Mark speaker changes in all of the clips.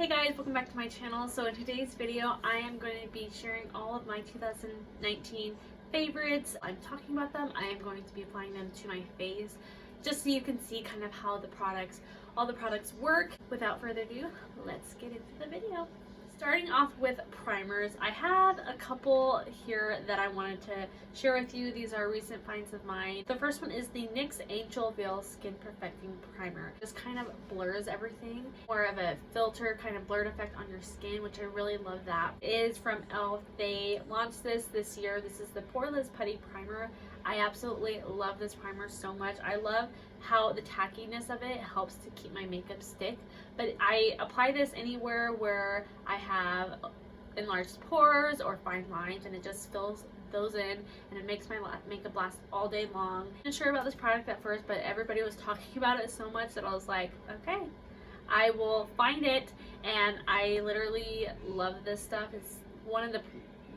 Speaker 1: Hey guys, welcome back to my channel. So in today's video, I am going to be sharing all of my 2019 favorites. I'm talking about them. I am going to be applying them to my face just so you can see kind of how all the products work. Without further ado, let's get into the video. Starting off with primers, I have a couple here that I wanted to share with you. These are recent finds of mine. The first one is the NYX Angel Veil Skin Perfecting Primer. Just kind of blurs everything. More of a filter kind of blurred effect on your skin, which I really love that. It is from e.l.f. They launched this year. This is the Poreless Putty Primer. I absolutely love this primer so much. I love how the tackiness of it helps to keep my makeup stick. But I apply this anywhere where I have enlarged pores or fine lines, and it just fills those in and it makes my makeup last all day long. I wasn't sure about this product at first, but everybody was talking about it so much that I was like, okay, I will find it. And I literally love this stuff. It's one of the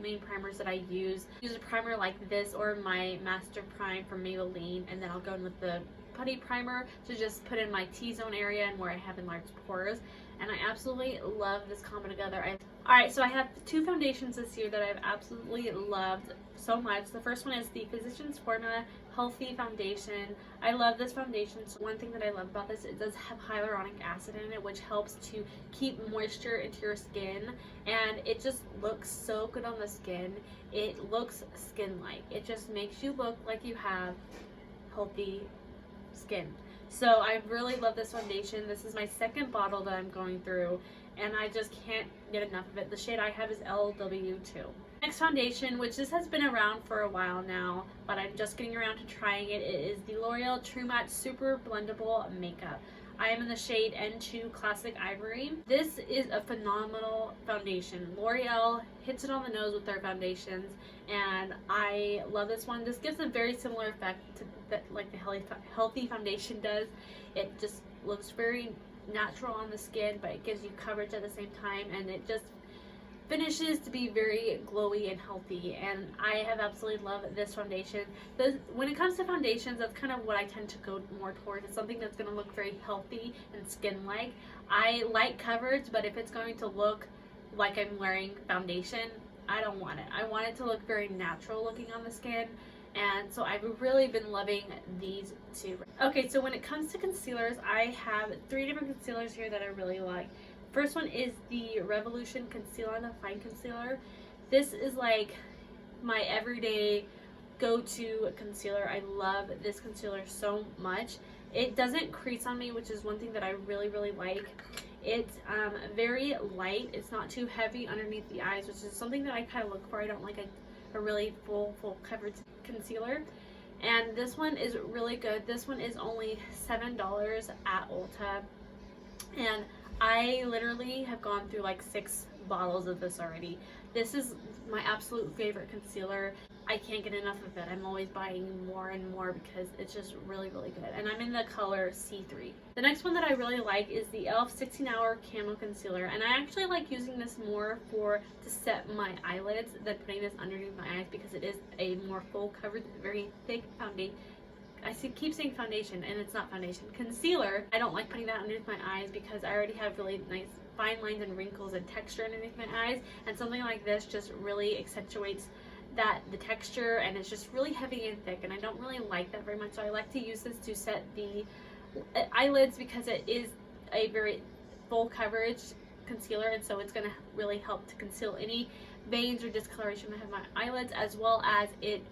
Speaker 1: main primers that I use. Use a primer like this or my Master Prime from Milani, and then I'll go in with the putty primer to just put in my T-zone area and where I have enlarged pores. And I absolutely love this combo together. Alright, so I have two foundations this year that I've absolutely loved so much. The first one is the Physicians Formula Healthy Foundation. I love this foundation. So one thing that I love about this, it does have hyaluronic acid in it, which helps to keep moisture into your skin, and it just looks so good on the skin. It looks skin-like. It just makes you look like you have healthy skin. So I really love this foundation. This is my second bottle that I'm going through, and I just can't get enough of it. The shade I have is LW2. Next foundation, which this has been around for a while now, but I'm just getting around to trying it. It is the L'Oreal True Match Super Blendable Makeup. I am in the shade N2 Classic Ivory. This is a phenomenal foundation. L'Oreal hits it on the nose with their foundations, and I love this one. This gives a very similar effect to that, like the healthy foundation does. It just looks very natural on the skin, but it gives you coverage at the same time, and it just finishes to be very glowy and healthy. And I have absolutely loved this foundation. When it comes to foundations, that's kind of what I tend to go more towards. It's something that's going to look very healthy and skin-like. I like coverage, but if it's going to look like I'm wearing foundation, I don't want it. I want it to look very natural looking on the skin. And so I've really been loving these two. Okay, so when it comes to concealers, I have three different concealers here that I really like. First one is the Revolution Conceal on the Fine Concealer. This is like my everyday go-to concealer. I love this concealer so much. It doesn't crease on me, which is one thing that I really like. It's very light. It's not too heavy underneath the eyes, which is something that I kind of look for. I don't like a really full coverage concealer. And this one is really good. This one is only $7 at Ulta, and I literally have gone through like 6 bottles of this already. This is my absolute favorite concealer. I can't get enough of it. I'm always buying more and more because it's just really good. And I'm in the color C3. The next one that I really like is the e.l.f. 16-Hour Camo Concealer. And I actually like using this more to set my eyelids than putting this underneath my eyes, because it is a more full coverage, very thick foundation. Keep saying foundation, and it's not foundation. Concealer, I don't like putting that underneath my eyes because I already have really nice fine lines and wrinkles and texture underneath my eyes, and something like this just really accentuates the texture, and it's just really heavy and thick, and I don't really like that very much. So I like to use this to set the eyelids because it is a very full coverage concealer, and so it's going to really help to conceal any veins or discoloration I have in my eyelids, as well as it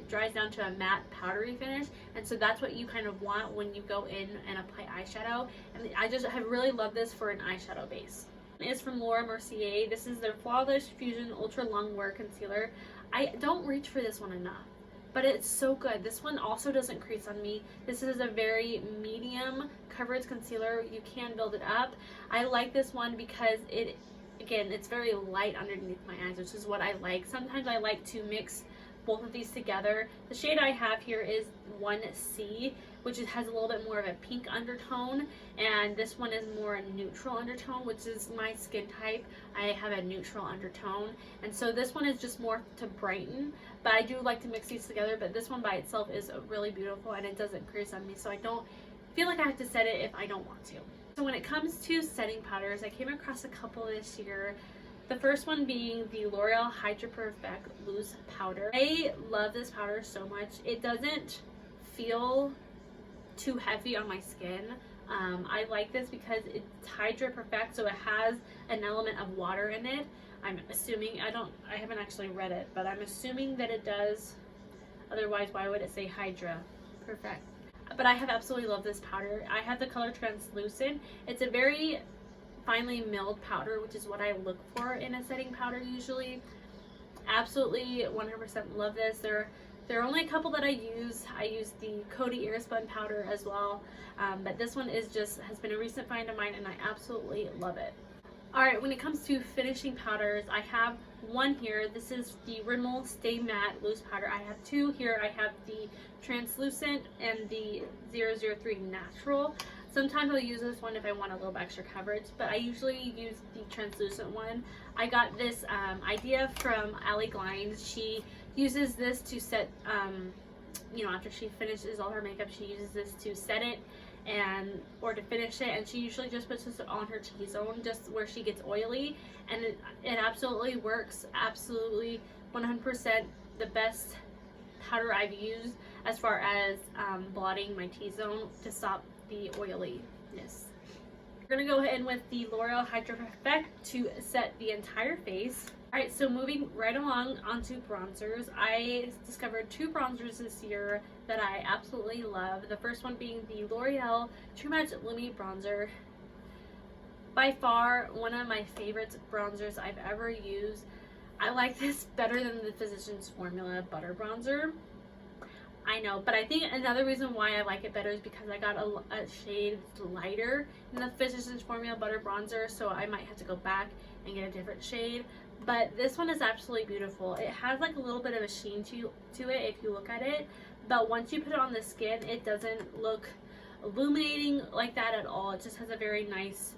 Speaker 1: dries down to a matte powdery finish. And so that's what you kind of want when you go in and apply eyeshadow, and I just have really loved this for an eyeshadow base. It's from Mercier. This is their Flawless Fusion Ultra Long Wear Concealer. I don't reach for this one enough, but it's so good. This one also doesn't crease on me. This is a very medium coverage concealer. You can build it up. I like this one because it's very light underneath my eyes, which is what I like. Sometimes I like to mix both of these together. The shade I have here is 1C, which has a little bit more of a pink undertone, and this one is more a neutral undertone, which is my skin type. I have a neutral undertone, and so this one is just more to brighten, but I do like to mix these together. But this one by itself is really beautiful, and it doesn't crease on me, so I don't feel like I have to set it if I don't want to. So when it comes to setting powders, I came across a couple this year. The first one being the L'Oreal Hydra Perfect Loose Powder. I love this powder so much. It doesn't feel too heavy on my skin. I like this because it's Hydra Perfect, so it has an element of water in it. I'm assuming, I haven't actually read it, but I'm assuming that it does. Otherwise, why would it say Hydra Perfect? But I have absolutely loved this powder. I have the color Translucent. It's a very finely milled powder, which is what I look for in a setting powder usually. Absolutely 100% love this. There are only a couple that I use. I use the Coty Airspun powder as well, but this one has been a recent find of mine, and I absolutely love it. Alright, when it comes to finishing powders, I have one here. This is the Rimmel Stay Matte Loose Powder. I have two here. I have the Translucent and the 003 Natural. Sometimes I'll use this one if I want a little bit extra coverage, but I usually use the Translucent one. I got this idea from Allie Glines. She uses this to set, you know, after she finishes all her makeup, she uses this to set it or to finish it, and she usually just puts this on her T-zone just where she gets oily, and it absolutely works. Absolutely 100% the best powder I've used as far as blotting my T-zone to stop the oiliness. We're gonna go ahead with the L'Oreal Hydra Perfect to set the entire face. Alright, so moving right along onto bronzers, I discovered two bronzers this year that I absolutely love. The first one being the L'Oreal True Match Lumi Bronzer. By far, one of my favorite bronzers I've ever used. I like this better than the Physicians Formula Butter Bronzer. I know, but I think another reason why I like it better is because I got a shade lighter in the Physicians Formula Butter Bronzer, so I might have to go back and get a different shade. But this one is absolutely beautiful. It has like a little bit of a sheen to it if you look at it, but once you put it on the skin, it doesn't look illuminating like that at all. It just has a very nice,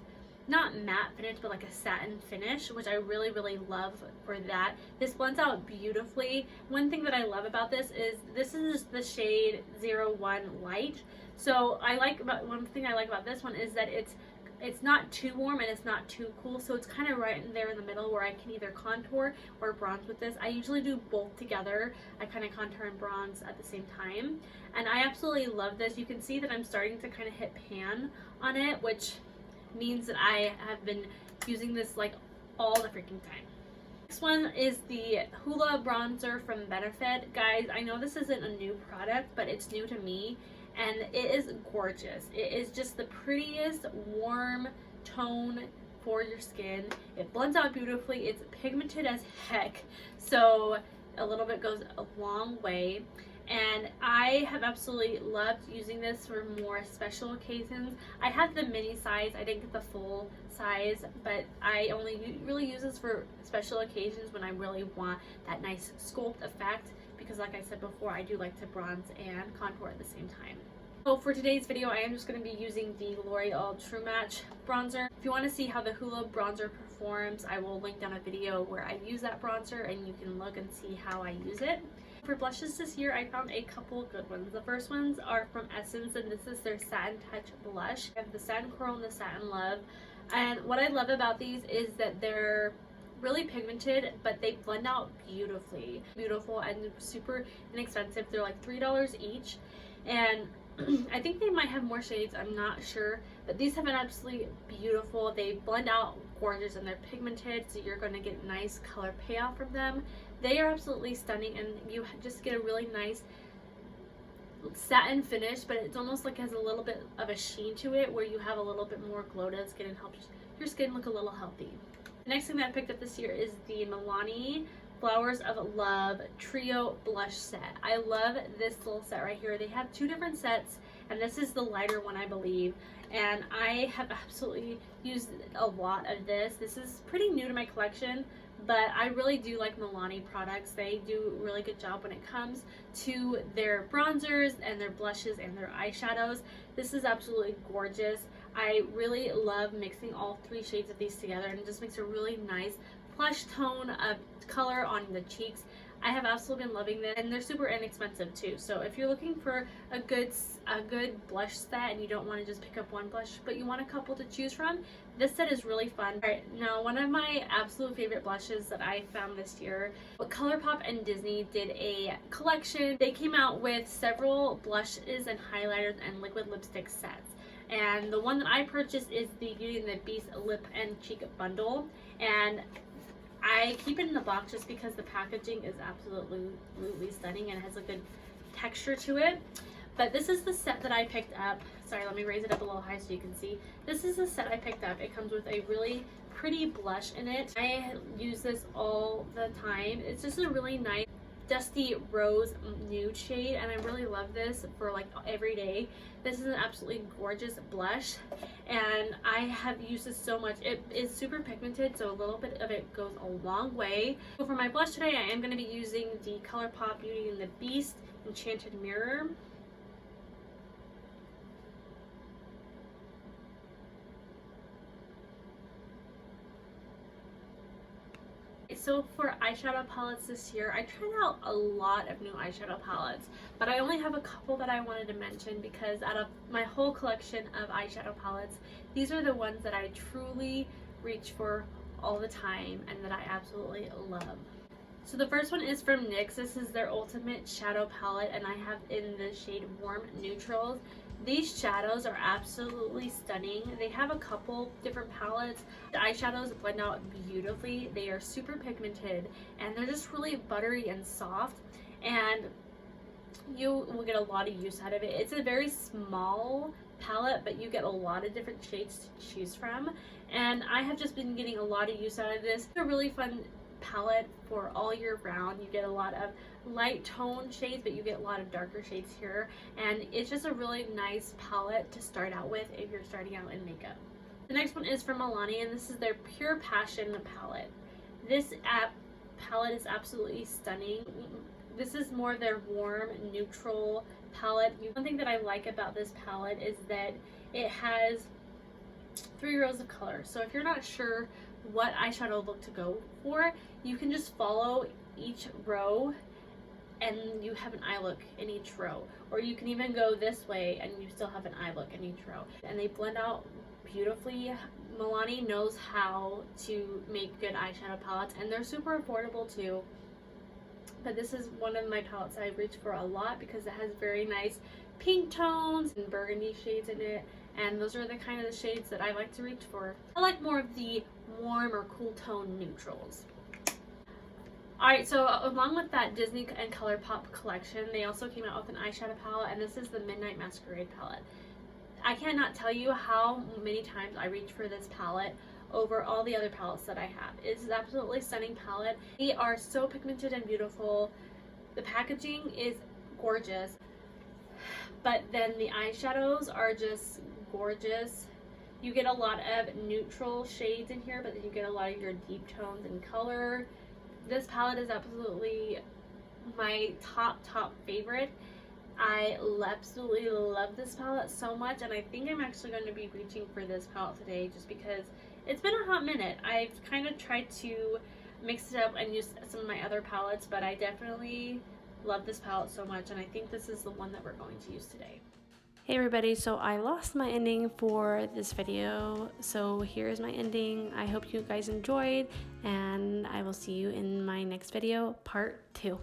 Speaker 1: not matte finish, but like a satin finish, which I really, really love for that. This blends out beautifully. One thing that I love about this is the shade 01 Light. So one thing I like about this one is that it's not too warm and it's not too cool, so it's kind of right in there in the middle where I can either contour or bronze with this. I usually do both together. I kind of contour and bronze at the same time, and I absolutely love this. You can see that I'm starting to kind of hit pan on it, which means that I have been using this like all the freaking time. Next one is the Hoola bronzer from Benefit. Guys, I know this isn't a new product, but it's new to me, and it is gorgeous. It is just the prettiest warm tone for your skin. It blends out beautifully. It's pigmented as heck, so a little bit goes a long way. And I have absolutely loved using this for more special occasions. I have the mini size. I didn't get the full size, but I only really use this for special occasions when I really want that nice sculpt effect, because like I said before, I do like to bronze and contour at the same time. So for today's video, I am just going to be using the L'Oreal True Match bronzer. If you want to see how the Hoola bronzer performs, I will link down a video where I use that bronzer and you can look and see how I use it. For blushes this year, I found a couple good ones. The first ones are from Essence, and this is their Satin Touch blush. I have the Satin Coral and the Satin Love. And what I love about these is that they're really pigmented, but they blend out beautifully. Beautiful and super inexpensive. They're like $3 each. And I think they might have more shades, I'm not sure, but these have been absolutely beautiful. They blend out gorgeous and they're pigmented, so you're going to get nice color payoff from them. They are absolutely stunning, and you just get a really nice satin finish, but it's almost like has a little bit of a sheen to it where you have a little bit more glow to the skin and helps your skin look a little healthy. The next thing that I picked up this year is the Milani Flowers of Love Trio Blush Set. I love this little set right here. They have two different sets, and this is the lighter one, I believe, and I have absolutely used a lot of this. This is pretty new to my collection, but I really do like Milani products. They do a really good job when it comes to their bronzers and their blushes and their eyeshadows. This is absolutely gorgeous. I really love mixing all three shades of these together, and it just makes a really nice plush tone of color on the cheeks. I have absolutely been loving them, and they're super inexpensive too. So if you're looking for a good blush set and you don't want to just pick up one blush but you want a couple to choose from, this set is really fun. Alright, now one of my absolute favorite blushes that I found this year, ColourPop and Disney did a collection. They came out with several blushes and highlighters and liquid lipstick sets. And the one that I purchased is the Beauty and the Beast lip and cheek bundle. And I keep it in the box just because the packaging is absolutely stunning and has a good texture to it. But this is the set that I picked up. Sorry, let me raise it up a little high so you can see. This is the set I picked up. It comes with a really pretty blush in it. I use this all the time. It's just a really nice dusty rose nude shade, and I really love this for like every day. This is an absolutely gorgeous blush, and I have used this so much. It is super pigmented, so a little bit of it goes a long way. So for my blush today, I am going to be using the ColourPop Beauty and the Beast Enchanted Mirror. So for eyeshadow palettes this year, I tried out a lot of new eyeshadow palettes, but I only have a couple that I wanted to mention because out of my whole collection of eyeshadow palettes, these are the ones that I truly reach for all the time and that I absolutely love. So the first one is from NYX. This is their Ultimate Shadow Palette, and I have in the shade Warm Neutrals. These shadows are absolutely stunning. They have a couple different palettes. The eyeshadows blend out beautifully. They are super pigmented, and they're just really buttery and soft, and you will get a lot of use out of it. It's a very small palette, but you get a lot of different shades to choose from, and I have just been getting a lot of use out of this. It's a really fun palette for all year round. You get a lot of light tone shades, but you get a lot of darker shades here, and it's just a really nice palette to start out with if you're starting out in makeup. The next one is from Milani, and this is their Pure Passion palette. This palette is absolutely stunning. This is more their warm neutral palette. One thing that I like about this palette is that it has 3 rows of color. So if you're not sure what eyeshadow look to go for, you can just follow each row and you have an eye look in each row, or you can even go this way and you still have an eye look in each row, and they blend out beautifully. Milani knows how to make good eyeshadow palettes, and they're super affordable too. But this is one of my palettes I reach for a lot because it has very nice pink tones and burgundy shades in it, and those are the kind of the shades that I like to reach for. I like more of the warm or cool tone neutrals. Alright, so along with that Disney and ColourPop collection, they also came out with an eyeshadow palette, and this is the Midnight Masquerade palette. I cannot tell you how many times I reach for this palette over all the other palettes that I have. It's an absolutely stunning palette. They are so pigmented and beautiful. The packaging is gorgeous, but then the eyeshadows are just gorgeous. You get a lot of neutral shades in here, but then you get a lot of your deep tones and color. This palette is absolutely my top favorite. I absolutely love this palette so much, and I think I'm actually going to be reaching for this palette today just because it's been a hot minute. I've kind of tried to mix it up and use some of my other palettes, but I definitely love this palette so much, and I think this is the one that we're going to use today. Hey everybody, so I lost my ending for this video, so here's my ending. I hope you guys enjoyed, and I will see you in my next video, part 2.